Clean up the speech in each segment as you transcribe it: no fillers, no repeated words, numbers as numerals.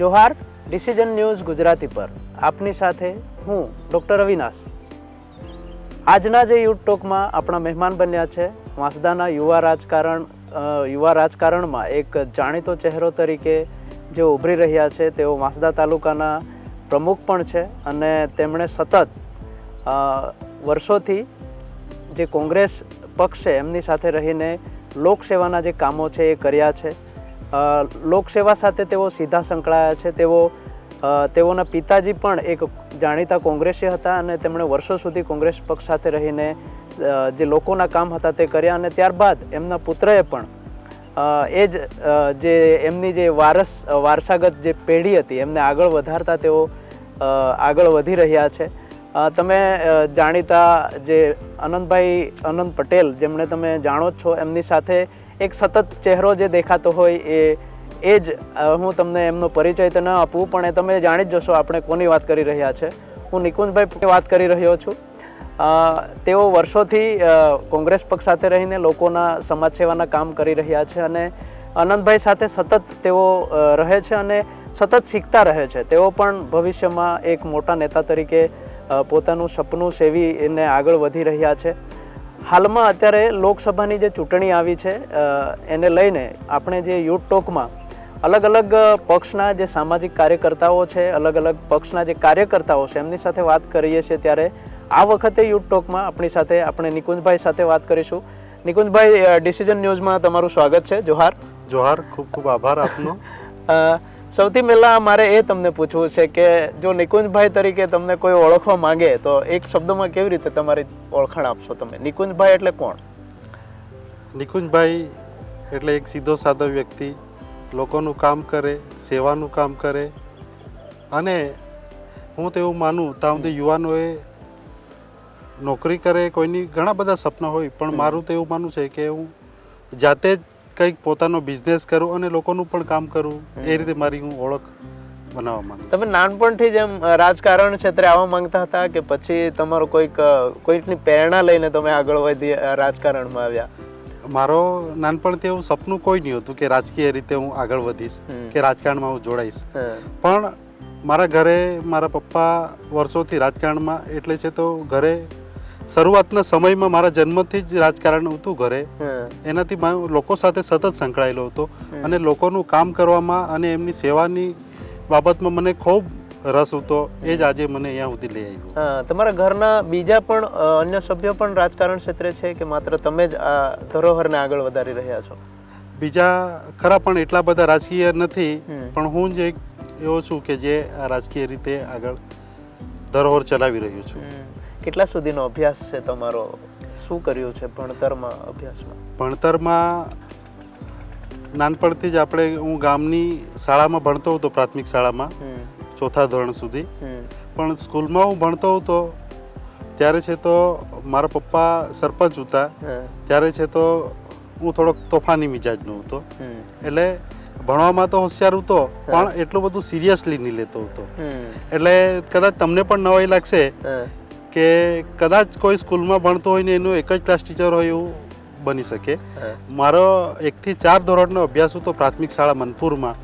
Johar decision news Gujarati પર આપની સાથે હું ડૉક્ટર અવિનાશ. આજના જે યુથ ટોકમાં આપણા મહેમાન બન્યા છે વાંસદાના યુવા રાજકારણમાં એક જાણીતો ચહેરો તરીકે જેઓ ઉભરી રહ્યા છે તેઓ વાંસદા તાલુકાના પ્રમુખ પણ છે અને તેમણે સતત વર્ષોથી જે કોંગ્રેસ પક્ષ છે એમની સાથે રહીને લોકસેવાના જે કામો છે એ કર્યા છે. લોકસેવા સાથે તેઓ સીધા સંકળાયા છે. તેઓના પિતાજી પણ એક જાણીતા કોંગ્રેસી હતા અને તેમણે વર્ષો સુધી કોંગ્રેસ પક્ષ સાથે રહીને જે લોકોના કામ હતા તે કર્યા અને ત્યારબાદ એમના પુત્રએ પણ એ જ જે એમની જે વારસાગત જે પેઢી હતી એમને આગળ વધારતા તેઓ આગળ વધી રહ્યા છે. તમે જાણીતા જે અનંત પટેલ જેમને તમે જાણો જ છો એમની સાથે એક સતત ચહેરો જે દેખાતો હોય એ જ હું તમને એમનો પરિચય તો ન આપું પણ એ તમે જાણી જ જશો આપણે કોની વાત કરી રહ્યા છે. હું નિકુંજભાઈ વાત કરી રહ્યો છું. તેઓ વર્ષોથી કોંગ્રેસ પક્ષ સાથે રહીને લોકોના સમાજ સેવાના કામ કરી રહ્યા છે અને અનંતભાઈ સાથે સતત તેઓ રહે છે અને સતત શીખતા રહે છે. તેઓ પણ ભવિષ્યમાં એક મોટા નેતા તરીકે પોતાનું સપનું સેવીને આગળ વધી રહ્યા છે. હાલમાં અત્યારે લોકસભાની જે ચૂંટણી આવી છે એને લઈને આપણે જે યુથ ટોકમાં અલગ અલગ પક્ષના જે સામાજિક કાર્યકર્તાઓ છે, અલગ અલગ પક્ષના જે કાર્યકર્તાઓ છે એમની સાથે વાત કરીએ છીએ. ત્યારે આ વખતે યુથ ટોકમાં આપણી સાથે આપણે નિકુંજભાઈ સાથે વાત કરીશું. નિકુંજભાઈ, ડિસિઝન ન્યૂઝમાં તમારું સ્વાગત છે. જોહાર. જોહાર, ખૂબ ખૂબ આભાર આપનો. સૌથી પહેલાં મારે એ તમને પૂછવું છે કે જો નિકુંજભાઈ તરીકે તમને કોઈ ઓળખવા માંગે તો એક શબ્દમાં કેવી રીતે તમારી ઓળખાણ આપશો તમે? નિકુંજભાઈ એટલે કોણ? નિકુંજભાઈ એટલે એક સીધો સાદો વ્યક્તિ, લોકોનું કામ કરે, સેવાનું કામ કરે અને હું તો એવું માનું ત્યાં સુધી યુવાનોએ નોકરી કરે, કોઈની ઘણા બધા સપના હોય પણ મારું તો એવું માનવું છે કે હું જાતે જ કંઈક પોતાનો બિઝનેસ કરું અને લોકોનું પણ કામ કરું. એ રીતે મારી હું ઓળખ બનાવવા માંગુ. તમે નાનપણથી જ એમ રાજકારણ ક્ષેત્રે આવવા માંગતા હતા કે પછી તમારો કોઈકની પ્રેરણા લઈને તમે આગળ વધી રાજકારણમાં આવ્યા? મારો નાનપણથી એવું સપનું કોઈ નહીં હતું કે રાજકીય રીતે હું આગળ વધીશ કે રાજકારણમાં હું જોડાઈશ. પણ મારા ઘરે મારા પપ્પા વર્ષોથી રાજકારણમાં એટલે છે તો ઘરે શરૂઆતના સમયમાં મારા જન્મથી જ રાજકારણ હતું ઘરે. એનાથી લોકો સાથે સતત સંકળાયેલો હતો અને લોકોનું કામ કરવામાં અને એમની સેવાની બાબતમાં મને ખૂબ રસ હતો. એ જ આજે મને અહીંયા સુધી લઈ આવ્યો. તમારા ઘરના બીજા પણ અન્ય સભ્યો પણ રાજકારણ ક્ષેત્રે છે કે માત્ર તમે જ આ ધરોહરને આગળ વધારી રહ્યા છો? બીજા ખરા પણ એટલા બધા રાજકીય નથી, પણ હું જ એક એવો છું કે જે આ રાજકીય રીતે આગળ ધરોહર ચલાવી રહ્યો છું. કેટલા સુધીનો અભ્યાસ છે તમારો? શું કર્યું છે ભણતરમાં, અભ્યાસમાં? ભણતરમાં નાનપણથી જ હું ગામની શાળામાં ભણતો હતો, પ્રાથમિક શાળામાં ચોથા ધોરણ સુધી. પણ સ્કૂલમાં હું ભણતો હતો ત્યારે છે તો મારા પપ્પા સરપંચ હતા. ત્યારે છે તો હું થોડોક તોફાની મિજાજનો હતો. એટલે ભણવામાં તો હોશિયાર હતો પણ એટલું બધું સિરિયસલી નહીં લેતો હતો. એટલે કદાચ તમને પણ નવાઈ લાગશે કે કદાચ કોઈ સ્કૂલમાં ભણતો હોય ને એનું એક જ ક્લાસ ટીચર હોય એવું બની શકે. મારો 1 થી 4 ધોરણનો અભ્યાસ હતો પ્રાથમિક શાળા મનપુરમાં.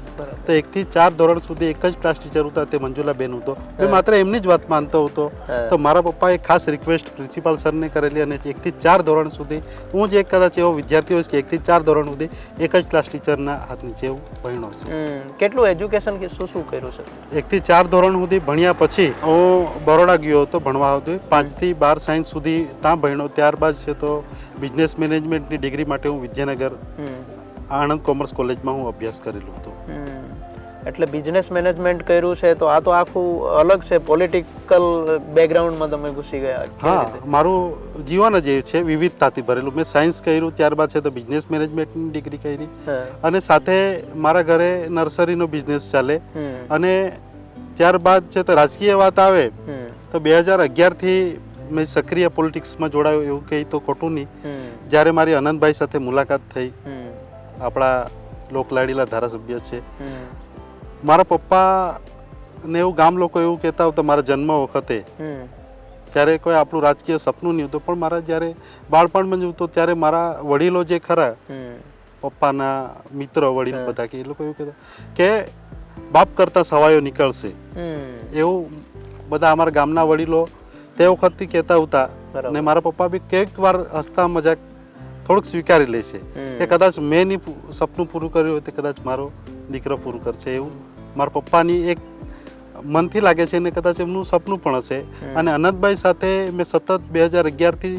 તો 1 થી 4 ધોરણ સુધી એક જ ક્લાસ ટીચર હતા, તે મંજુલાબેન હતો. મેં માત્ર એમની જ વાત માનતો હતો. તો મારા પપ્પાએ ખાસ રિક્વેસ્ટ પ્રિન્સિપાલ સરને કરેલી અને 1 થી 4 ધોરણ સુધી હું જ એક કદાચ એવો વિદ્યાર્થી હોઈશ કે 1 થી 4 ધોરણ સુધી એક જ ક્લાસ ટીચરના હાથ નીચે હું ભણ્યો છે. કેટલું એજ્યુકેશન કે શું કર્યું છે? 1 થી 4 ધોરણ સુધી ભણ્યા પછી હું બરોડા ગયો હતો ભણવા હતો. 5 થી 12 સાયન્સ સુધી ત્યાં ભણ્યો. ત્યારબાદ છે તો બિઝનેસ મેનેજમેન્ટની ડિગ્રી માટે હું વિદ્યાનગર આણંદ કોમર્સ કોલેજમાં હું અભ્યાસ કરેલો હતો. એટલે બિઝનેસ મેનેજમેન્ટ કર્યું છે તો આ તો આખું અલગ છે. પોલિટિકલ બેકગ્રાઉન્ડમાં તમે ઘૂસી ગયા? હા, મારું જીવન જ એ છે, વિવિધતાથી ભરેલું. મેં સાયન્સ કર્યું, ત્યારબાદ છે તો બિઝનેસ મેનેજમેન્ટની ડિગ્રી કરી અને સાથે મારા ઘરે નર્સરીનો બિઝનેસ ચાલે. અને ત્યારબાદ છે તો રાજકીય વાત આવે તો 2011થી મેં સક્રિય પોલિટિક્સમાં જોડાયો એવું કહી તો ખોટું નહીં. જ્યારે મારી અનંતભાઈ સાથે મુલાકાત થઈ, આપણા લોકલાડીલા ધારાસભ્ય છે, મારા પપ્પા ને એવું ગામ લોકો એવું કહેતા હતા મારા જન્મ વખતે ત્યારે કોઈ આપણું રાજકીય સપનું નહીં હતું. પણ મારા જ્યારે બાળપણમાં જ હતું ત્યારે મારા વડીલો જે ખરા, પપ્પાના મિત્રો વડીલ બધા કે એ લોકો એવું કહેતા કે બાપ કરતા સવાયો નીકળશે એવું બધા અમારા ગામના વડીલો તે વખતથી કહેતા હતા. ને મારા પપ્પા બી કંઈક વાર હસતા મજાક થોડુંક સ્વીકારી લે છે કે કદાચ મેં નહીં સપનું પૂરું કર્યું હોય તે કદાચ મારો દીકરો પૂરું કરશે, એવું મારા પપ્પાની એક મનથી લાગે છે ને કદાચ એમનું સપનું પણ હશે. અને અનંતભાઈ સાથે મેં સતત 2011થી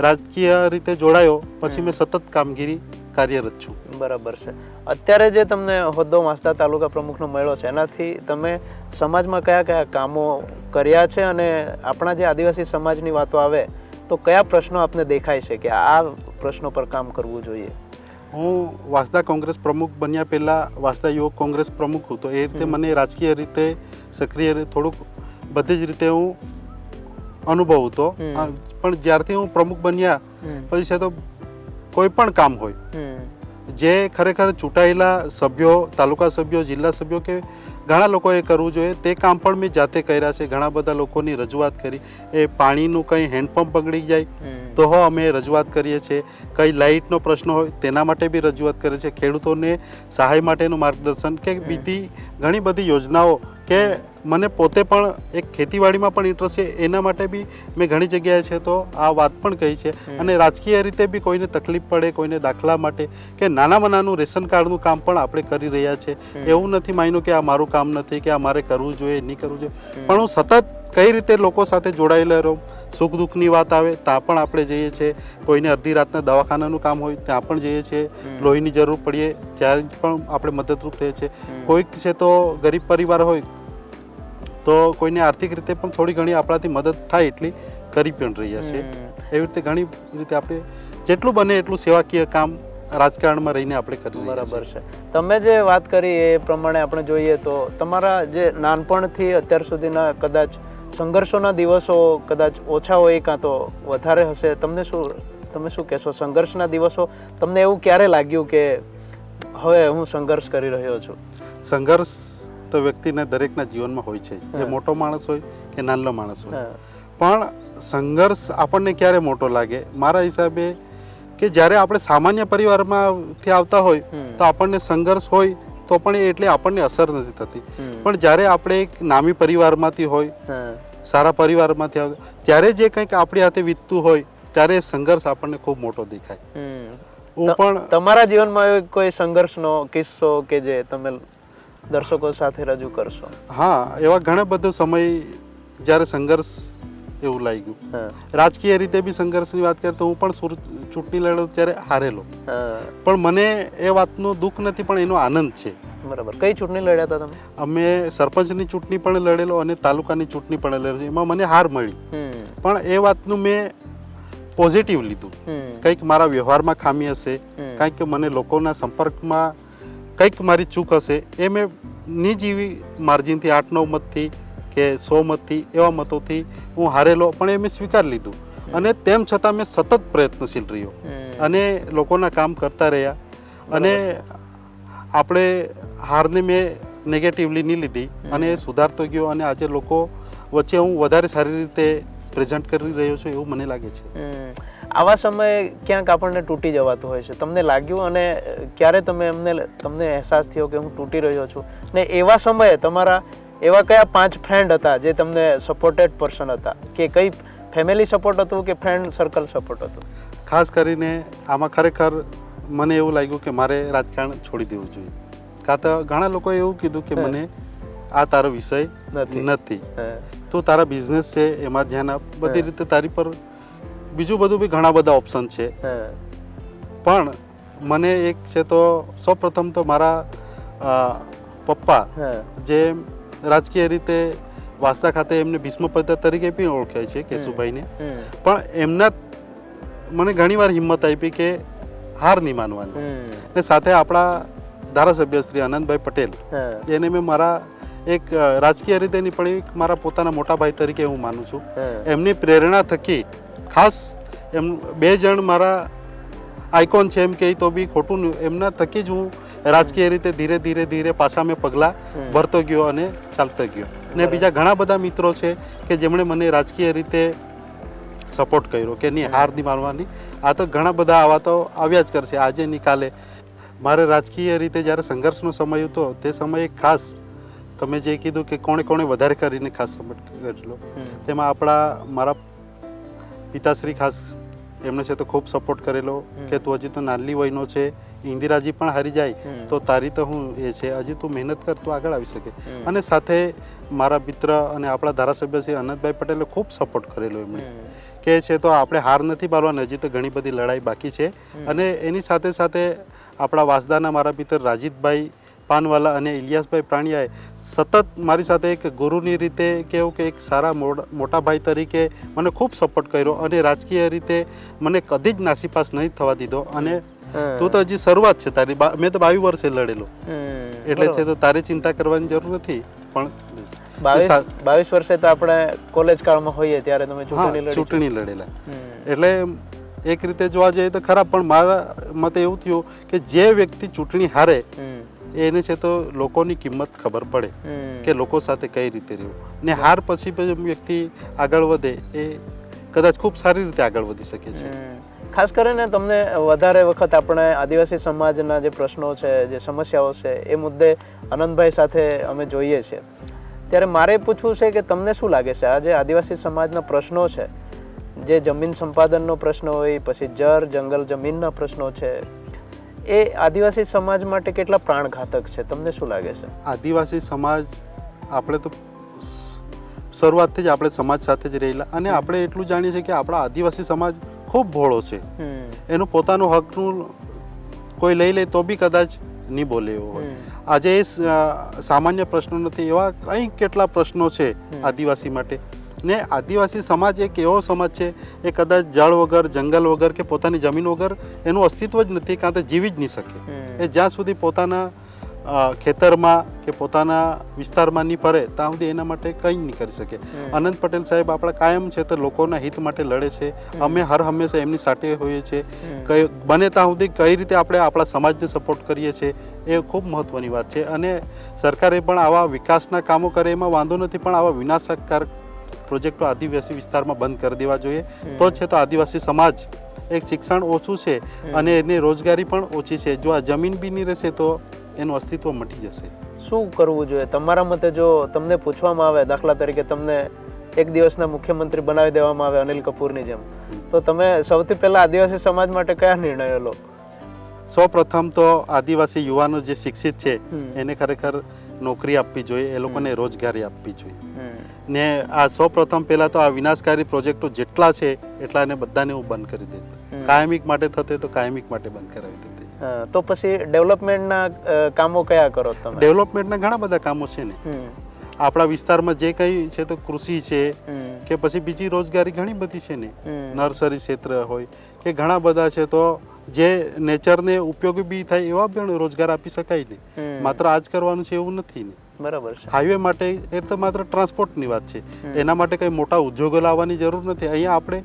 રાજકીય રીતે જોડાયો, પછી મેં સતત કામગીરી કાર્યરત છું. બરાબર છે. અત્યારે જે તમને હોદ્દો વાંસદા તાલુકા પ્રમુખનો મળ્યો છે, એનાથી તમે સમાજમાં કયા કયા કામો કર્યા છે, અને આપણા જે આદિવાસી સમાજની વાતો આવે તો કયા પ્રશ્નો આપને દેખાય છે કે આ પ્રશ્નો પર કામ કરવું જોઈએ? હું વાંસદા કોંગ્રેસ પ્રમુખ બન્યા પહેલાં વાંસદા યુવક કોંગ્રેસ પ્રમુખ હતો. એ રીતે મને રાજકીય રીતે સક્રિય થોડુંક બધી જ રીતે હું અનુભવ હતો. પણ જ્યારથી હું પ્રમુખ બન્યા પછી છે તો કોઈ પણ કામ હોય જે ખરેખર ચૂંટાયેલા સભ્યો, તાલુકા સભ્યો, જિલ્લા સભ્યો કે ઘણા લોકોએ કરવું જોઈએ તે કામ પણ મેં જાતે કર્યા છે. ઘણા બધા લોકોની રજૂઆત કરી. એ પાણીનું કંઈ હેન્ડપંપ બગડી જાય તો અમે રજૂઆત કરીએ છીએ. કંઈ લાઇટનો પ્રશ્ન હોય તેના માટે બી રજૂઆત કરીએ છીએ. ખેડૂતોને સહાય માટેનું માર્ગદર્શન કે બીજી ઘણી બધી યોજનાઓ કે મને પોતે પણ એક ખેતીવાડીમાં પણ ઇન્ટરેસ્ટ છે, એના માટે બી મેં ઘણી જગ્યાએ છે તો આ વાત પણ કહી છે. અને રાજકીય રીતે બી કોઈને તકલીફ પડે, કોઈને દાખલા માટે કે નાનામાં નાનું રેશન કાર્ડનું કામ પણ આપણે કરી રહ્યા છે. એવું નથી માન્યું કે આ મારું કામ નથી કે આ મારે કરવું જોઈએ, નહીં કરવું જોઈએ, પણ હું સતત કઈ રીતે લોકો સાથે જોડાયેલા રહું. સુખ દુઃખની વાત આવે ત્યાં પણ આપણે જઈએ છીએ. કોઈને અડધી રાતના દવાખાનાનું કામ હોય ત્યાં પણ જઈએ છીએ. લોહીની જરૂર પડીએ ત્યારે પણ આપણે મદદરૂપ થઈએ છીએ. કોઈક છે તો ગરીબ પરિવાર હોય તો કોઈને આર્થિક રીતે પણ થોડી ઘણી આપણાથી મદદ થાય એટલી કરી પણ રહ્યા છે. એવી રીતે ઘણી રીતે આપણે જેટલું બને એટલું સેવાકીય કામ રાજકારણમાં રહીને આપણે કરી. બરાબર છે. તમે જે વાત કરી એ પ્રમાણે આપણે જોઈએ તો તમારા જે નાનપણથી અત્યાર સુધીના કદાચ સંઘર્ષોના દિવસો કદાચ ઓછા હોય કાં તો વધારે હશે. તમે શું કહેશો? સંઘર્ષના દિવસો તમને એવું ક્યારે લાગ્યું કે હવે હું સંઘર્ષ કરી રહ્યો છું? સંઘર્ષ તો વ્યક્તિના દરેકના જીવનમાં હોય છે, એ મોટો માણસ હોય કે નાનો માણસ હોય. પણ સંઘર્ષ આપણને ક્યારે મોટો લાગે? મારા હિસાબે કે જ્યારે આપણે સામાન્ય પરિવારમાંથી આવતા હોય તો આપણને સંઘર્ષ હોય તો પણ એટલે આપણને અસર નથી થતી. પણ જ્યારે આપણે એક નામી પરિવારમાંથી હોય, સારા પરિવારમાંથી આવે ત્યારે જે કંઈક આપણી હાથે વીતતું હોય ત્યારે સંઘર્ષ આપણને ખૂબ મોટો દેખાય. હું પણ તમારા જીવનમાં કોઈ સંઘર્ષનો કિસ્સો કે જે તમે દર્શકો સાથે રજૂ કરશો? હા, એવા ઘણા બધો સમય જ્યારે સંઘર્ષ એવું લાગ્યું. રાજકીય રીતે બી સંઘર્ષની વાત કરીએ તો હું પણ ચૂંટણી લડ્યો ત્યારે હારેલો, પણ મને એ વાતનું દુઃખ નથી પણ એનો આનંદ છે. બરાબર. કઈ ચૂંટણી લડ્યા હતા તમે? અમે સરપંચની ચૂંટણી પણ લડેલો અને તાલુકાની ચૂંટણી પણ લડેલો. એમાં મને હાર મળી, પણ એ વાતનું મેં પોઝિટિવ લીધું. કંઈક મારા વ્યવહારમાં ખામી હશે, કંઈક મને લોકોના સંપર્કમાં કંઈક મારી ચૂક હશે, એ મેં નિજીવી માર્જિનથી 8-9 મતથી કે 100 મતથી એવા મતોથી હું હારેલો, પણ એ મેં સ્વીકાર લીધું. અને તેમ છતાં મેં સતત પ્રયત્નશીલ રહ્યો અને લોકોના કામ કરતા રહ્યા. અને આપણે હારને મેં નેગેટિવલી નહીં લીધી અને સુધારતો ગયો અને આજે લોકો વચ્ચે હું વધારે સારી રીતે પ્રેઝન્ટ કરી રહ્યો છું એવું મને લાગે છે. આવા સમયે ક્યાંક આપણને તૂટી જવાતું હોય છે. તમને લાગ્યું અને ક્યારે તમને અહેસાસ થયો કે હું તૂટી રહ્યો છું? ને એવા સમયે તમારા એવા કયા 5 ફ્રેન્ડ હતા જે તમને સપોર્ટેડ પર્સન હતા? કે કઈ ફેમિલી સપોર્ટ હતું કે ફ્રેન્ડ સર્કલ સપોર્ટ હતું? ખાસ કરીને આમાં ખરેખર મને એવું લાગ્યું કે મારે રાજકારણ છોડી દેવું જોઈએ. કાં તો ઘણા લોકોએ એવું કીધું કે મને આ તારો વિષય નથી, તું તારા બિઝનેસ છે એમાં ધ્યાન આપ, બધી રીતે તારી પર બીજું બધું બી ઘણા બધા ઓપ્શન છે. પણ મને એક છે તો સૌપ્રથમ તો મારા પપ્પા જે રાજકીય રીતે વાંસદા ખાતે એમને ભીષ્મ પિતા તરીકે પણ ઓળખાય છે, કેશુભાઈને, પણ એમના મને ઘણીવાર હિંમત આપી કે હાર નહીં માનવાની. ને સાથે આપણા ધારાસભ્ય શ્રી આનંદભાઈ પટેલ, એને મેં મારા એક રાજકીય રીતે નહીં પણ એક મારા પોતાના મોટા ભાઈ તરીકે હું માનું છું. એમની પ્રેરણા થકી ખાસ એમ 2 જણ મારા આઇકોન છે એમ કહે તો બી ખોટું નહીં. એમના થકી જ હું રાજકીય રીતે ધીરે ધીરે પાછા મેં પગલાં ભરતો ગયો અને ચાલતો ગયો. ને બીજા ઘણા બધા મિત્રો છે કે જેમણે મને રાજકીય રીતે સપોર્ટ કર્યો કે નહીં હાર નહીં માનવાની. આ તો ઘણા બધા આવા તો આવ્યા જ કરશે આજે નહીં કાલે. મારે રાજકીય રીતે જ્યારે સંઘર્ષનો સમય હતો તે સમયે ખાસ તમે જે કીધું કે કોણે કોણે વધારે કરીને ખાસ સપોર્ટ કરેલો, તેમાં મારા પિતાશ્રી ખાસ એમણે છે તો ખૂબ સપોર્ટ કરેલો કે તું હજી તો નાની વયનો છે, ઇન્દિરાજી પણ હારી જાય તો તારી તો હું એ છે, હજી તું મહેનત કર તો આગળ આવી શકે. અને સાથે મારા મિત્ર અને આપણા ધારાસભ્ય શ્રી અનંતભાઈ પટેલે ખૂબ સપોર્ટ કરેલો એમણે કે છે તો આપણે હાર નથી પાડવાની, હજી તો ઘણી બધી લડાઈ બાકી છે. અને એની સાથે સાથે આપણા વાસદાના મારા મિત્ર રાજીતભાઈ પાનવાલા અને ઇલિયાસભાઈ પ્રાણિયાએ સતત મારી સાથે એક ગુરુની રીતે કેવું કે એક સારા મોટા ભાઈ તરીકે મને ખૂબ સપોર્ટ કર્યો અને રાજકીય રીતે મને કદી જ નાસીપાસ નહીં થવા દીધો. અને તું તો હજી શરૂઆત છે તારી, મેં તો 22 વર્ષે લડેલો, એટલે છે તો તારે ચિંતા કરવાની જરૂર નથી. પણ 22 વર્ષે તો આપણે કોલેજ કાળમાં હોઈએ ત્યારે તમે ચૂંટણી લડેલા, એટલે એક રીતે જોવા જઈએ તો ખરાબ. પણ મારા મતે એવું થયું કે જે વ્યક્તિ ચૂંટણી હારે એને છે તો લોકોની કિંમત ખબર પડે કે લોકો સાથે કઈ રીતે રહેવું, ને હાર પછી વ્યક્તિ આગળ વધે એ કદાચ ખૂબ સારી રીતે આગળ વધી શકે છે. ખાસ કરીને તમને વધારે વખત આપણે આદિવાસી સમાજના જે પ્રશ્નો છે, જે સમસ્યાઓ છે, એ મુદ્દે અનંતભાઈ સાથે અમે જોઈએ છીએ. ત્યારે મારે પૂછવું છે કે તમને શું લાગે છે આ જે આદિવાસી સમાજના પ્રશ્નો છે, જે જમીન સંપાદનનો પ્રશ્ન હોય, પછી જંગલ જમીનના પ્રશ્નો છે, એ આદિવાસી સમાજ માટે કેટલા પ્રાણઘાતક છે? તમને શું લાગે છે? આદિવાસી સમાજ, આપણે તો શરૂઆતથી જ આપણે સમાજ સાથે જ રહેલા અને આપણે એટલું જાણીએ છીએ કે આપણા આદિવાસી સમાજ ખૂબ ભોળો છે. એનું પોતાનું હકનું કોઈ લઈ લે તો બી કદાચ નહીં બોલે એવો હોય. આજે એ સામાન્ય પ્રશ્નો નથી, એવા કંઈ કેટલા પ્રશ્નો છે આદિવાસી માટે. ને આદિવાસી સમાજ એક એવો સમાજ છે એ કદાચ જળ વગર, જંગલ વગર કે પોતાની જમીન વગર એનું અસ્તિત્વ જ નથી, કાં તો જીવી જ નહીં શકે. એ જ્યાં સુધી પોતાના ખેતરમાં કે પોતાના વિસ્તારમાં નહીં ફરે ત્યાં સુધી એના માટે કંઈ નહીં કરી શકે. અનંત પટેલ સાહેબ આપણા કાયમ છે તો લોકોના હિત માટે લડે છે. અમે હર હંમેશા એમની સાથે હોઈએ છીએ. બને ત્યાં સુધી કઈ રીતે આપણે આપણા સમાજને સપોર્ટ કરીએ છીએ એ ખૂબ મહત્વની વાત છે. અને સરકારે પણ આવા વિકાસના કામો કરે એમાં વાંધો નથી, પણ આવા વિનાશકારક પ્રોજેક્ટો આદિવાસી વિસ્તારમાં બંધ કરી દેવા જોઈએ. તો છે તો આદિવાસી સમાજ, એક શિક્ષણ ઓછું છે અને એની રોજગારી પણ ઓછી છે. જો આ જમીન બી નહીં રહેશે તો એનું અસ્તિત્વ મટી જશે. શું કરવું જોઈએ તમારા મતે? જો તમને પૂછવામાં આવે, દાખલા તરીકે તમને એક દિવસના મુખ્યમંત્રી બનાવી દેવામાં આવે અનિલ કપૂરની જેમ, તો તમે સૌથી પહેલા આદિવાસી સમાજ માટે કયા નિર્ણયો લો? સૌપ્રથમ તો આદિવાસી યુવાનો જે શિક્ષિત છે એને ખરેખર નોકરી આપવી જોઈએ, એ લોકોને રોજગારી આપવી જોઈએ. ને આ સૌપ્રથમ પહેલા તો આ વિનાશકારી પ્રોજેક્ટો જેટલા છે એટલાને બધાને હું બંધ કરી દેતો. કાયમિક માટે થતે તો કાયમિક માટે બંધ કરાવી દેતે. તો પછી ડેવલપમેન્ટના કામો કયા કરો તમે? ડેવલપમેન્ટના ઘણા બધા કામો છે ને આપણા વિસ્તારમાં, જે કંઈ છે તો કૃષિ છે કે પછી બીજી રોજગારી ઘણી બધી છે ને, નર્સરી ક્ષેત્ર હોય કે ઘણા બધા છે, તો જે નેચરને ઉપયોગી બી થાય એવા પણ રોજગાર આપી શકાય ને. માત્ર આજ કરવાનું છે એવું નથી ને. બરાબર છે. હાઈવે માટે એ તો માત્ર ટ્રાન્સપોર્ટની વાત છે, એના માટે કંઈ મોટા ઉદ્યોગો લાવવાની જરૂર નથી. અહીંયા આપણે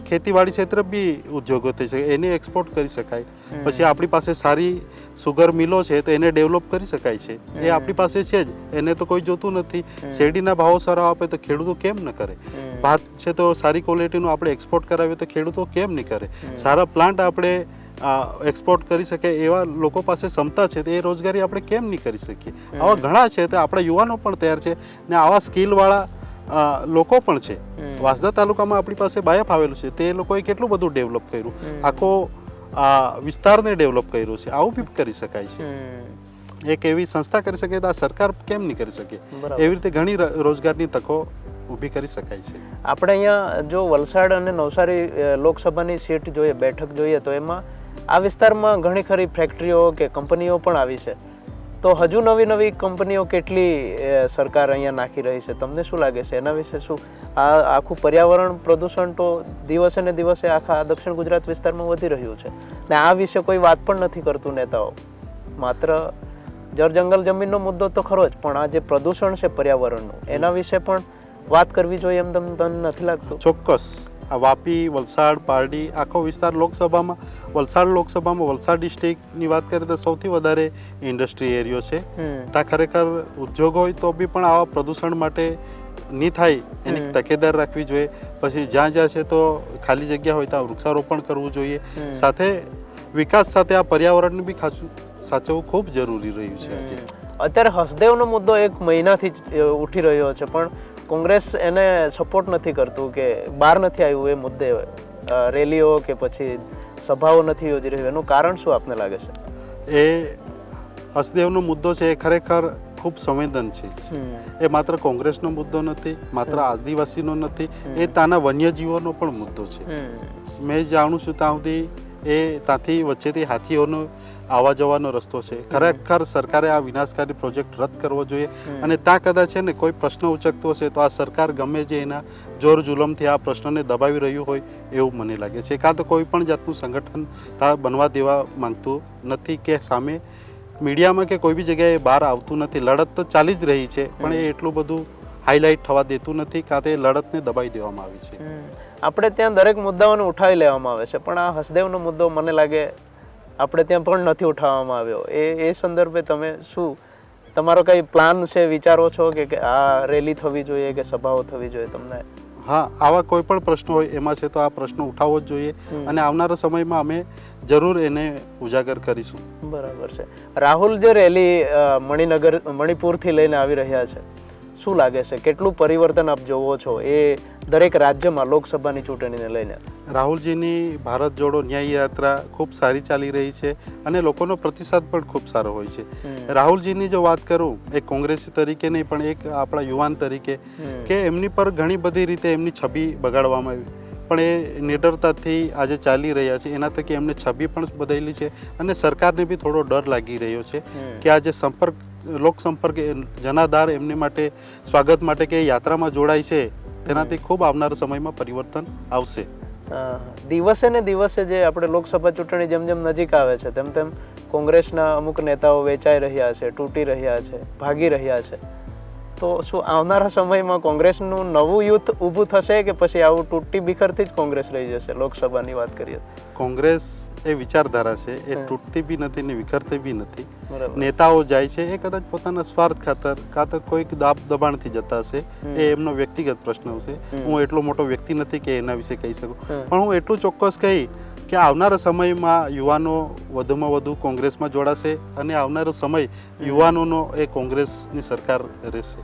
ખેતીવાડી ક્ષેત્ર બી ઉદ્યોગો થઈ શકે, એને એક્સપોર્ટ કરી શકાય. પછી આપણી પાસે સારી સુગર મિલો છે તો એને ડેવલપ કરી શકાય છે, એ આપણી પાસે છે જ, એને તો કોઈ જોતું નથી. શેરડીના ભાવો સારા આપે તો ખેડૂતો કેમ ન કરે? ભાત છે તો સારી ક્વોલિટીનું આપણે એક્સપોર્ટ કરાવીએ તો ખેડૂતો કેમ નહીં કરે? સારા પ્લાન્ટ આપણે એક્સપોર્ટ કરી શકે એવા લોકો પાસે ક્ષમતા છે તો એ રોજગારી આપણે કેમ નહીં કરી શકીએ? આવા ઘણા છે તો આપણા યુવાનો પણ તૈયાર છે ને આવા સ્કિલવાળા લોકો પણ છે. વાંસદા તાલુકામાં આપણી પાસે બાયફ આવેલું છે, તે લોકોએ કેટલું બધું ડેવલપ કર્યું, આખો વિસ્તારને ડેવલપ કર્યું છે. આવું બી કરી શકાય છે. એક એવી સંસ્થા કરી શકે તો આ સરકાર કેમ નહીં કરી શકે? એવી રીતે ઘણી રોજગારની તકો ઊભી કરી શકાય છે. આપણે અહીંયા જો વલસાડ અને નવસારી લોકસભાની સીટ જોઈએ, બેઠક જોઈએ, તો એમાં આ વિસ્તારમાં ઘણી ખરી ફેક્ટરીઓ કે કંપનીઓ પણ આવી છે. તો હજુ નવી નવી કંપનીઓ કેટલી સરકાર અહીંયા નાખી રહી છે? તમને શું લાગે છે એના વિશે? શું આ આખું પર્યાવરણ પ્રદૂષણ તો દિવસે ને દિવસે આખા દક્ષિણ ગુજરાત વિસ્તારમાં વધી રહ્યું છે ને આ વિશે કોઈ વાત પણ નથી કરતું નેતાઓ. માત્ર જંગલ જમીનનો મુદ્દો તો ખરો જ, પણ આ જે પ્રદૂષણ છે પર્યાવરણનું, એના વિશે પણ વાત કરવી જોઈએ એમ તમને નથી લાગતું? ચોક્કસ. આ વાપી, વલસાડ, પારડી આખો વિસ્તાર લોકસભામાં, વલસાડ ડિસ્ટ્રિક્ટની વાત કરીએ તો સૌથી વધારે ઇન્ડસ્ટ્રી એરિયો છે. ત્યાં ખરેખર ઉદ્યોગ હોય તો બી પણ આવા પ્રદૂષણ માટે નહીં થાય એની તકેદાર રાખવી જોઈએ. પછી જ્યાં જ્યાં છે તો ખાલી જગ્યા હોય ત્યાં વૃક્ષારોપણ કરવું જોઈએ. સાથે વિકાસ સાથે આ પર્યાવરણને બી સાચવવું ખૂબ જરૂરી રહ્યું છે આજે. અત્યારે હસદેવનો મુદ્દો એક મહિનાથી જ ઉઠી રહ્યો છે, પણ કોંગ્રેસ એને સપોર્ટ નથી કરતું કે બહાર નથી આવ્યું એ મુદ્દે, રેલીઓ કે પછી સભાઓ નથી યોજી રહ્યું. એનું કારણ શું આપને લાગે છે? એ હસદેવનો મુદ્દો છે એ ખરેખર ખૂબ સંવેદનશીલ છે. એ માત્ર કોંગ્રેસનો મુદ્દો નથી, માત્ર આદિવાસીનો નથી, એ ત્યાંના વન્યજીવોનો પણ મુદ્દો છે. મેં જાણું છું ત્યાં સુધી એ ત્યાંથી વચ્ચેથી હાથીઓનો આવવા જવાનો રસ્તો છે. ખરેખર સરકારે આ વિનાશકારી પ્રોજેક્ટ રદ કરવો જોઈએ. અને ત્યાં કદાચ છે ને કોઈ પ્રશ્ન ઉચકતો હશે તો આ સરકાર ગમે જે એના જોર જુલમથી આ પ્રશ્નને દબાવી રહ્યું હોય એવું મને લાગે છે. કાં તો કોઈ પણ જાતનું સંગઠન ત્યાં બનવા દેવા માંગતું નથી કે સામે મીડિયામાં કે કોઈ બી જગ્યાએ બહાર આવતું નથી. લડત તો ચાલી જ રહી છે, પણ એ એટલું બધું હાઇલાઇટ થવા દેતું નથી, કાં તો એ લડતને દબાઈ દેવામાં આવી છે. આપણે ત્યાં દરેક મુદ્દાઓને ઉઠાવી લેવામાં આવે છે, પણ આ હસદેવનો મુદ્દો મને લાગે આપણે ત્યાં પણ નથી ઉઠાવવામાં આવ્યો. એ સંદર્ભે તમે શું, તમારો કઈ પ્લાન છે, વિચારો છો કે આ રેલી થવી જોઈએ કે સભાઓ થવી જોઈએ તમને? હા, આવા કોઈ પણ પ્રશ્નો હોય એમાં છે તો આ પ્રશ્નો ઉઠાવવો જ જોઈએ, અને આવનારા સમયમાં અમે જરૂર એને ઉજાગર કરીશું. બરાબર છે. રાહુલ જે રેલી મણિપુરથી લઈને આવી રહ્યા છે, શું લાગે છે કેટલું પરિવર્તન આપ જોવો છો એ દરેક રાજ્યમાં લોકસભાની ચૂંટણીને લઈને? રાહુલજીની ભારત જોડો ન્યાય યાત્રા ખૂબ સારી ચાલી રહી છે અને લોકોનો પ્રતિસાદ પણ ખૂબ સારો હોય છે. રાહુલજીની જો વાત કરું એક કોંગ્રેસી તરીકે નહીં પણ એક આપણા યુવાન તરીકે, કે એમની પર ઘણી બધી રીતે એમની છબી બગાડવામાં આવી, પણ એ નિડરતાથી આજે ચાલી રહ્યા છે. એના થકી એમને છબી પણ બદલી છે અને સરકારને બી થોડો ડર લાગી રહ્યો છે કે આજે લોકસંપર્ક જનાધાર એમને માટે સ્વાગત માટે કે યાત્રામાં જોડાય છે, તેનાથી ખૂબ આવનારા સમયમાં પરિવર્તન આવશે. દિવસે ને દિવસે જે આપણે લોકસભા ચૂંટણી જેમ જેમ નજીક આવે છે તેમ તેમ કોંગ્રેસના અમુક નેતાઓ વેચાઈ રહ્યા છે, તૂટી રહ્યા છે, ભાગી રહ્યા છે. તો શું આવનારા સમયમાં કોંગ્રેસનું નવું યુથ ઊભું થશે કે પછી આવું તૂટી બિખરથી જ કોંગ્રેસ રહી જશે? લોકસભાની વાત કરીએ, કોંગ્રેસ એ વિચારધારા છે, એ તૂટતી બી નથી ને વિખરતી બી નથી. નેતાઓ જાય છે એ કદાચ પોતાના સ્વાર્થ ખાતર કાં તો કોઈક દાબ દબાણથી જતા હશે, એ એમનો વ્યક્તિગત પ્રશ્ન હશે. હું એટલો મોટો વ્યક્તિ નથી કે એના વિશે કહી શકું, પણ હું એટલું ચોક્કસ કહી કે આવનારા સમયમાં યુવાનો વધુમાં વધુ કોંગ્રેસમાં જોડાશે અને આવનારો સમય યુવાનોનો એ કોંગ્રેસની સરકાર રહેશે.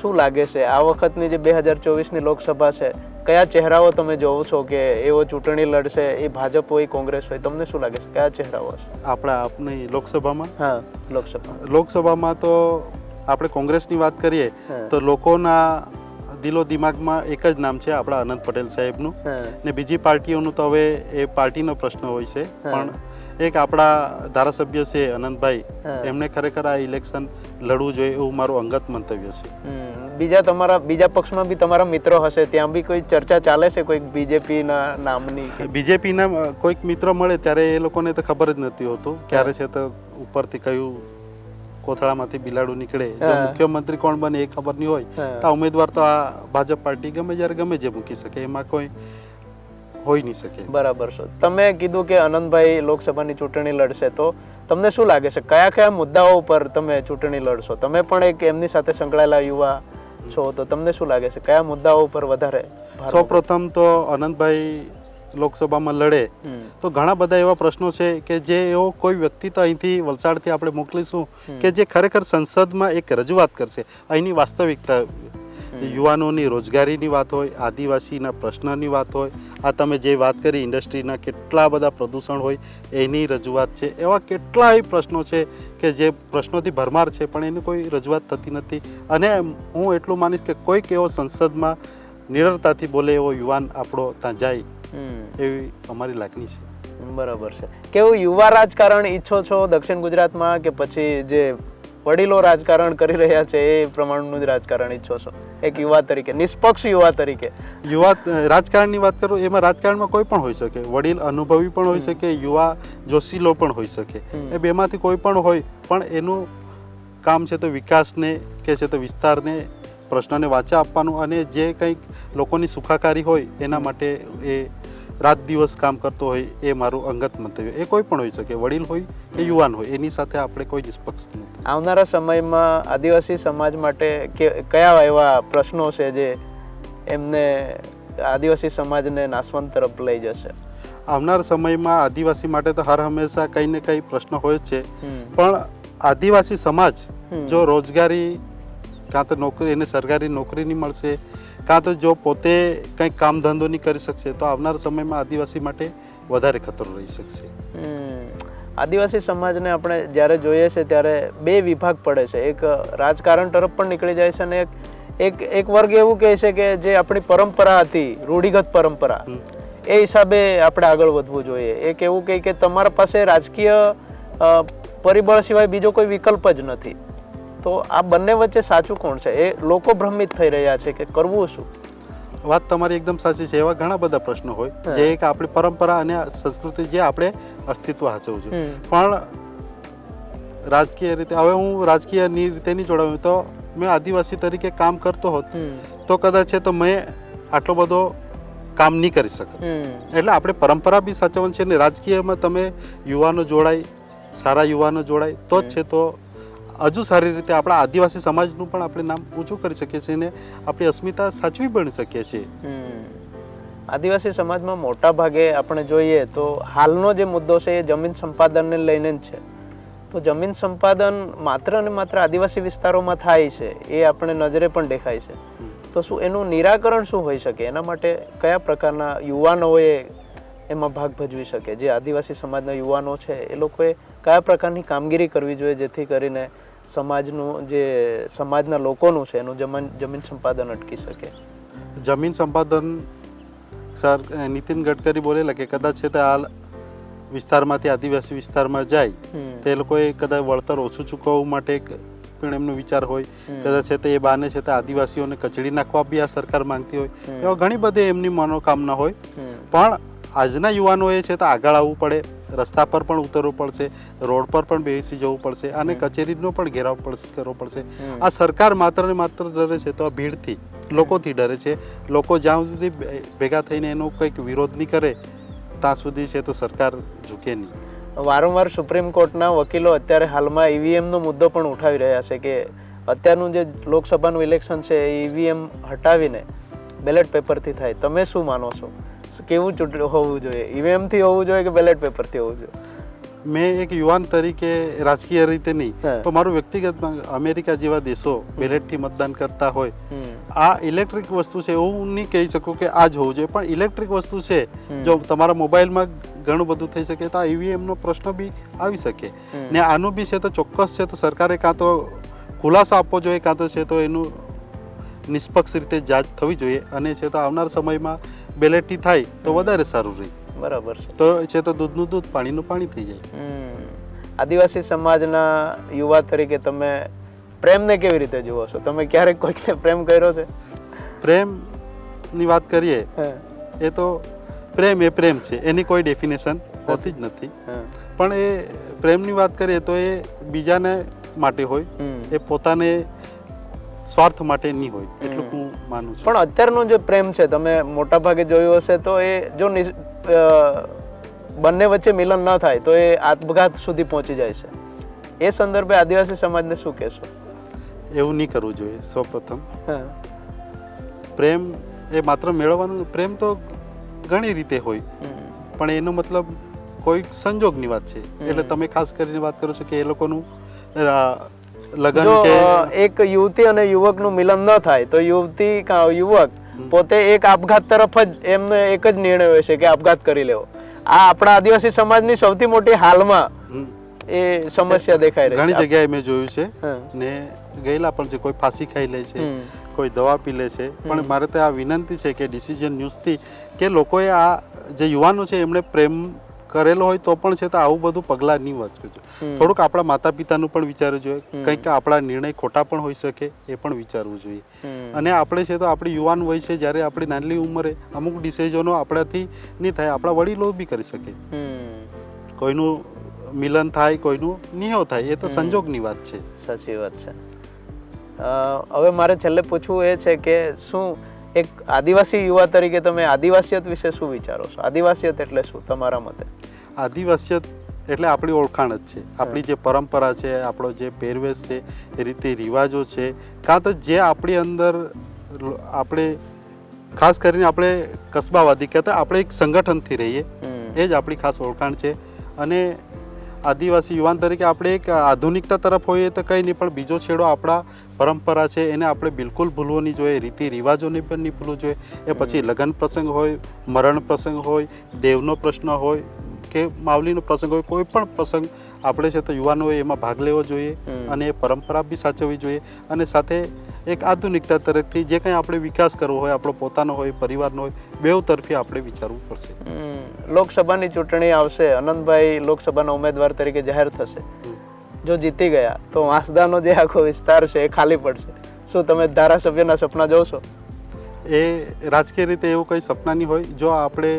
શું લાગે છે આ વખતની જે 2024ની લોકસભા છે, કયા ચહેરાઓ તમે જોવો છો કે એવો ચૂંટણી લડશે? એ ભાજપ હોય, કોંગ્રેસ હોય, તમને શું લાગે છે કયા ચહેરાઓ હશે આપણી લોકસભામાં? હા, લોકસભામાં તો આપણે કોંગ્રેસની વાત કરીએ તો લોકોના દિલો દિમાગમાં એક જ નામ છે, આપણા અનંત પટેલ સાહેબનું. ને બીજી પાર્ટીઓનું તો હવે એ પાર્ટીનો પ્રશ્ન હોય છે, પણ એક આપણા ધારાસભ્ય છે અનંતભાઈ, એમને ખરેખર આ ઇલેક્શન લડવું જોઈએ એવું મારું અંગત મંતવ્ય છે. બીજા પક્ષમાં બી તમારા મિત્રો હશે, ત્યાં બી કોઈ ચર્ચા ચાલે છે કોઈક બીજેપીના નામની? બીજેપીના કોઈક મિત્ર મળે ત્યારે એ લોકોને તો ખબર જ નથી હોતું ક્યારે છે તો ઉપરથી કયું કોથળામાંથી બિલાડું નીકળે. જો મુખ્યમંત્રી કોણ બને એ ખબર નહીં હોય તો ઉમેદવાર તો આ ભાજપ પાર્ટી ગમે જ્યારે ગમે જે મૂકી શકે, એમાં કોઈ હોઈ નહીં શકે. બરાબર છે. તમે કીધું કે અનંતભાઈ લોકસભાની ચૂંટણી લડશે, તો તમને શું લાગે છે કયા કયા મુદ્દાઓ ઉપર તમે ચૂંટણી લડશો? તમે પણ એક એમની સાથે સંકળાયેલા યુવા છો, તો તમને શું લાગે છે કયા મુદ્દાઓ ઉપર વધારે? સૌપ્રથમ તો અનંતભાઈ લોકસભામાં લડે તો ઘણા બધા એવા પ્રશ્નો છે કે જે એવો કોઈ વ્યક્તિ તો અહીંથી વલસાડથી આપણે મોકલીશું કે જે ખરેખર સંસદમાં એક રજૂઆત કરશે અહીંની વાસ્તવિકતા. યુવાનોની રોજગારીની વાત હોય, આદિવાસીના પ્રશ્નની વાત હોય, આ તમે જે વાત કરી ઇન્ડસ્ટ્રીના કેટલા બધા પ્રદૂષણ હોય એની રજૂઆત છે. એવા કેટલાય પ્રશ્નો છે કે જે પ્રશ્નોથી ભરમાર છે પણ એની કોઈ રજૂઆત થતી નથી. અને હું એટલું માનીશ કે કોઈક એવો સંસદમાં નિડરતાથી બોલે એવો યુવાન આપણો ત્યાં જાય એવી અમારી લાગણી છે. બરાબર છે. કેવું યુવા રાજકારણ ઈચ્છો છો દક્ષિણ ગુજરાતમાં, કે પછી જે વડીલો રાજકારણ કરી રહ્યા છે એ પ્રમાણનું જ રાજકારણ ઈચ્છો છો એક યુવા તરીકે, નિષ્પક્ષ યુવા તરીકે? યુવા રાજકારણની વાત કરું, એમાં રાજકારણમાં કોઈ પણ હોઈ શકે, વડીલ અનુભવી પણ હોઈ શકે, યુવા જોશીલો પણ હોઈ શકે, એ બેમાંથી કોઈ પણ હોય, પણ એનું કામ છે તો વિકાસને કે છે તો વિસ્તારને, પ્રશ્નને વાચા આપવાનું અને જે કંઈક લોકોની સુખાકારી હોય એના માટે એ રાત દિવસ કામ કરતો હોય, એ મારું અંગત મંતવ્ય. એ કોઈ પણ હોઈ શકે, વડીલ હોય કે યુવાન હોય, એની સાથે આપણે કોઈ નિષ્પક્ષ નથી. આવનારા સમયમાં આદિવાસી સમાજ માટે કયા એવા પ્રશ્નો છે જે એમને આદિવાસી સમાજને નાશવંત તરફ લઈ જશે? આવનારા સમયમાં આદિવાસી માટે તો હર હંમેશા કંઈ ને કંઈ પ્રશ્ન હોય જ છે, પણ આદિવાસી સમાજ જો રોજગારી કાં તો નોકરી એને સરકારી નોકરી નહીં મળશે, કાં તો જો પોતે કંઈક કામ ધંધો નહીં કરી શકશે તો આવનાર સમયમાં આદિવાસી માટે વધારે ખતરો રહી શકશે. આદિવાસી સમાજને આપણે જ્યારે જોઈએ છે ત્યારે બે વિભાગ પડે છે, એક રાજકારણ તરફ પણ નીકળી જાય છે અને એક વર્ગ એવું કહે છે કે જે આપણી પરંપરા હતી, રૂઢિગત પરંપરા, એ હિસાબે આપણે આગળ વધવું જોઈએ. એક એવું કહે કે તમારા પાસે રાજકીય પરિબળ સિવાય બીજો કોઈ વિકલ્પ જ નથી. તો આ બંને વચ્ચે સાચું કોણ છે? એ લોકો ભ્રમિત થઈ રહ્યા છે કે કરવું શું? વાત તમારી એકદમ સાચી છે. એવા ઘણા બધા પ્રશ્નો હોય જે એક આપણી પરંપરા અને સંસ્કૃતિ જે આપણે અસ્તિત્વ સાચવવું છે, પણ રાજકીય રીતે હવે હું રાજકીય રીતે નહીં જોડાવું તો મેં આદિવાસી તરીકે કામ કરતો હોત તો કદાચ છે તો મેં આટલો બધો કામ નહીં કરી શકત. એટલે આપણે પરંપરા બી સાચવવાની છે ને રાજકીયમાં તમે યુવાનો જોડાય, સારા યુવાનો જોડાય તો જ છે તો હજુ સારી રીતે આપણા આદિવાસી સમાજનું પણ આપણે નામ ઊંચું કરી શકીએ છીએ અને આપણી અસ્મિતા સાચવી બની શકીએ છીએ. આદિવાસી સમાજમાં મોટા ભાગે આપણે જોઈએ તો હાલનો જે મુદ્દો છે એ જમીન સંપાદનને લઈને જ છે. તો જમીન સંપાદન માત્ર ને માત્ર આદિવાસી વિસ્તારોમાં થાય છે એ આપણે નજરે પણ દેખાય છે. તો શું એનું નિરાકરણ શું હોઈ શકે? એના માટે કયા પ્રકારના યુવાનોએ એમાં ભાગ ભજવી શકે? જે આદિવાસી સમાજના યુવાનો છે એ લોકોએ કયા પ્રકારની કામગીરી કરવી જોઈએ જેથી કરીને સમાજનું જે સમાજના લોકોનું છે એનું જમીન સંપાદન અટકી શકે? જમીન સંપાદન સર નીતિન ગડકરી બોલેલા કે કદાચ છે તે હાલ વિસ્તારમાંથી આદિવાસી વિસ્તારમાં જાય તે લોકોએ કદાચ વળતર ઓછું ચૂકવવા માટે પણ એમનો વિચાર હોય, કદાચ છે તે એ બાને છે તે આદિવાસીઓને કચડી નાખવા બી આ સરકાર માંગતી હોય, એવા ઘણી બધી એમની મનોકામના હોય. પણ આજના યુવાનોએ છે તો આગળ આવવું પડે, રસ્તા પર પણ ઉતરવું પડશે, રોડ પર પણ બેસી જવું પડશે અને કચેરીનો પણ ઘેરાવ કરવો પડશે. આ સરકાર માત્ર ને માત્ર ડરે છે તો આ ભીડથી, લોકોથી ડરે છે. લોકો જ્યાં સુધી ભેગા થઈને એનો કંઈક વિરોધ નહીં કરે ત્યાં સુધી છે તો સરકાર ઝૂકે નહીં. વારંવાર સુપ્રીમ કોર્ટના વકીલો અત્યારે હાલમાં ઈવીએમનો મુદ્દો પણ ઉઠાવી રહ્યા છે કે અત્યારનું જે લોકસભાનું ઇલેક્શન છે એ ઈવીએમ હટાવીને બેલેટ પેપરથી થાય. તમે શું માનો છો? કેવું ચૂંટણી હોવું જોઈએ? ઈવીએમથી હોવું જોઈએ કે બેલેટ પેપરથી હોવું જોઈએ? મેં એક યુવાન તરીકે રાજકીય રીતે નહીં પણ મારું વ્યક્તિગત અમેરિકા જેવા દેશો બેલેટથી મતદાન કરતા હોય, આ ઇલેક્ટ્રિક વસ્તુ છે એવું નહીં કહી શકું કે આ જ હોવું જોઈએ, પણ ઇલેક્ટ્રિક વસ્તુ છે જો તમારા મોબાઈલમાં ઘણું બધું થઈ શકે તો આ ઈવીએમનો પ્રશ્ન બી આવી શકે ને આનું બી છે તો ચોક્કસ છે તો સરકારે કાં તો ખુલાસો આપવો જોઈએ કાં તો છે તો એનું નિષ્પક્ષ રીતે જાંચ થવી જોઈએ અને છે તો આવનાર સમયમાં બેલેટથી થાય તો વધારે સારું રહે. બરાબર છે. તો છે તો દૂધનું દૂધ પાણીનું પાણી થઈ જાય. આદિવાસી સમાજના યુવા તરીકે તમે પ્રેમને કેવી રીતે જુઓ છો? તમે ક્યારેક કોઈકને પ્રેમ કર્યો છે? પ્રેમની વાત કરીએ એ તો પ્રેમ એ પ્રેમ છે, એની કોઈ ડેફિનેશન હોતી જ નથી. પણ એ પ્રેમની વાત કરીએ તો એ બીજાને માટે હોય, એ પોતાને સ્વાર્થ માટે નહીં હોય, એટલું હું માનું છું. પણ અત્યારનો જે પ્રેમ છે તમે મોટા ભાગે જોયું હશે તો એ જો બંને વચ્ચે મિલન ન થાય તો એ આપઘાત સુધી પહોંચી જાય છે. એ સંદર્ભે આદિવાસી સમાજને શું કહેશો? એવું નહીં કરવું જોઈએ. સૌપ્રથમ પ્રેમ એ માત્ર મેળવવાનું, પ્રેમ તો ઘણી રીતે હોય પણ એનો મતલબ કોઈ સંજોગની વાત છે. એટલે તમે ખાસ કરીને વાત કરો છો કે એ લોકોનું લગન કે એક યુવતી અને યુવકનું મિલન ન થાય તો યુવતી યુવક પોતે એક આપઘાત તરફ જ એમને એક જ નિર્ણય હોય છે કે આપઘાત કરી લેવો. આ આપણા આદિવાસી સમાજની સૌથી મોટી હાલમાં એ સમસ્યા દેખાઈ રહી છે. ઘણી જગ્યાએ મેં જોયું છે ને ગયેલા પણ છે. કોઈ ફાંસી ખાઈ લે છે, કોઈ દવા પી લે છે. પણ મારે તો આ વિનંતી છે કે ડિસિઝન ન્યૂઝથી કે લોકોએ આ જે યુવાનો છે એમણે પ્રેમ કરેલો હોય તો પણ છે તો આવું બધું પગલાં નહીં વાંચવું જોઈએ. થોડુંક આપણા માતા પિતાનું પણ વિચારવું જોઈએ. કંઈક આપણા નિર્ણય ખોટા પણ હોઈ શકે એ પણ વિચારવું જોઈએ. અને આપણે છે તો આપણી યુવાન વય છે જ્યારે આપણી નાની ઉંમરે અમુક ડિસિઝનો આપણાથી નહીં થાય, આપણા વડીલો બી કરી શકે. કોઈનું મિલન થાય, કોઈનું નિહો થાય, એ તો સંજોગની વાત છે. સાચી વાત છે. હવે મારે છેલ્લે પૂછવું એ છે કે શું એક આદિવાસી યુવા તરીકે તમે આદિવાસીયત વિશે શું વિચારો છો? આદિવાસીયત એટલે શું તમારા મતે? આદિવાસીયત એટલે આપણી ઓળખાણ જ છે. આપણી જે પરંપરા છે, આપણો જે પહેરવેશ છે, રીતિ રિવાજો છે, કાં તો જે આપણી અંદર આપણે ખાસ કરીને આપણે કસ્બાવાદી કહેતા આપણે એક સંગઠનથી રહીએ એ જ આપણી ખાસ ઓળખાણ છે. અને આદિવાસી યુવાન તરીકે આપણે એક આધુનિકતા તરફ હોઈએ તો કંઈ નહીં, પણ બીજો છેડો આપણા પરંપરા છે એને આપણે બિલકુલ ભૂલવું નહીં જોઈએ, રીતિ રિવાજોને પણ નહીં ભૂલવું જોઈએ. એ પછી લગ્ન પ્રસંગ હોય, મરણ પ્રસંગ હોય, દેવનો પ્રશ્ન હોય કે માવલીનો પ્રસંગ હોય, કોઈ પણ પ્રસંગ આપણે છે તો યુવાનોએ એમાં ભાગ લેવો જોઈએ અને એ પરંપરા બી સાચવવી જોઈએ. અને સાથે એક આધુનિકતા તરફથી જે કંઈ આપણે વિકાસ કરવો હોય, આપણો પોતાનો હોય, પરિવારનો હોય, બેઉ તરફી આપણે વિચારવું પડશે. લોકસભાની ચૂંટણી આવશે, અનંતભાઈ લોકસભાના ઉમેદવાર તરીકે જાહેર થશે. જો જીતી ગયા તો વાંસદાનો જે આખો વિસ્તાર છે એ ખાલી પડશે. શું તમે ધારાસભ્યના સપના જોશો? એ રાજકીય રીતે એવું કંઈ સપના નહીં હોય. જો આપણે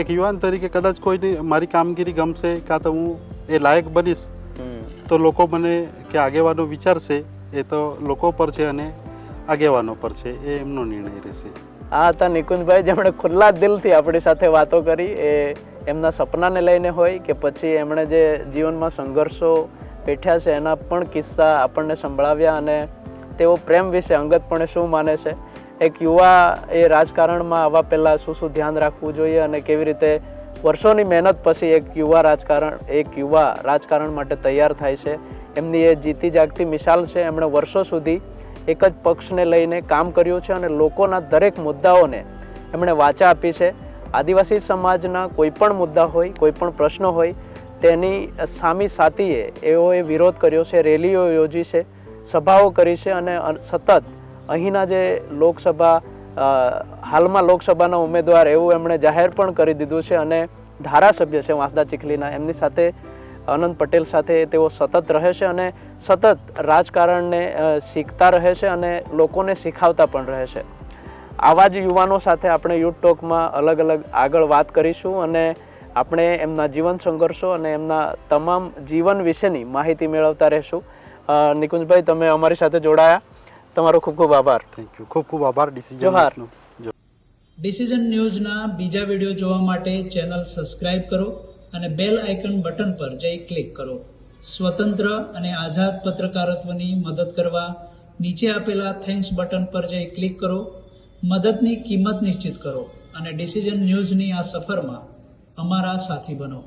એક યુવાન તરીકે કદાચ કોઈને મારી કામગીરી ગમશે કાં તો હું એ લાયક બનીશ તો લોકો મને કે આગેવાનો વિચારશે, એ તો લોકો પર છે અને આગેવાનો પર છે, એ એમનો નિર્ણય રહેશે. આ હતા નિકુંજભાઈ, જેમણે ખુલ્લા દિલથી આપણી સાથે વાતો કરી. એ એમના સપનાને લઈને હોય કે પછી એમણે જે જીવનમાં સંઘર્ષો વેઠ્યા છે એના પણ કિસ્સા આપણને સંભળાવ્યા અને તેઓ પ્રેમ વિશે અંગતપણે શું માને છે, એક યુવા એ રાજકારણમાં આવવા પહેલાં શું ધ્યાન રાખવું જોઈએ અને કેવી રીતે વર્ષોની મહેનત પછી એક યુવા રાજકારણ માટે તૈયાર થાય છે. એમની એ જીતી જાગતી મિસાલ છે. એમણે વર્ષો સુધી એક જ પક્ષને લઈને કામ કર્યું છે અને લોકોના દરેક મુદ્દાઓને એમણે વાચા આપી છે. આદિવાસી સમાજના કોઈ પણ મુદ્દા હોય, કોઈ પણ પ્રશ્નો હોય, તેની સામી સાતીએ એઓએ વિરોધ કર્યો છે, રેલીઓ યોજી છે, સભાઓ કરી છે અને સતત અહીંના જે હાલમાં લોકસભાના ઉમેદવાર એવું એમણે જાહેર પણ કરી દીધું છે અને ધારાસભ્ય છે વાંસદા ચીખલીના, એમની સાથે અનંત પટેલ સાથે તેઓ સતત રહે છે અને સતત રાજકારણને શીખતા રહે છે અને લોકોને શીખવતા પણ રહે છે. આવા જ યુવાનો સાથે આપણે યુથ ટોકમાં અલગ અલગ આગળ વાત કરીશું અને આપણે એમના જીવન સંઘર્ષો અને એમના તમામ જીવન વિશેની માહિતી મેળવતા રહેશું. નિકુંજભાઈ, તમે અમારી સાથે જોડાયા, તમારો ખૂબ ખૂબ આભાર. Thank you. ખૂબ ખૂબ આભાર. ડિસિઝન ન્યૂઝના બીજા વિડીયો જોવા માટે ચેનલ સબસ્ક્રાઇબ કરો અને બેલ આઇકન બટન પર જઈ ક્લિક કરો. સ્વતંત્ર અને આઝાદ પત્રકારત્વની મદદ કરવા નીચે આપેલા થેન્ક્સ બટન પર જઈ ક્લિક કરો. મદદની કિંમત નિશ્ચિત કરો અને ડિસિઝન ન્યૂઝની આ સફરમાં અમારા સાથી બનો.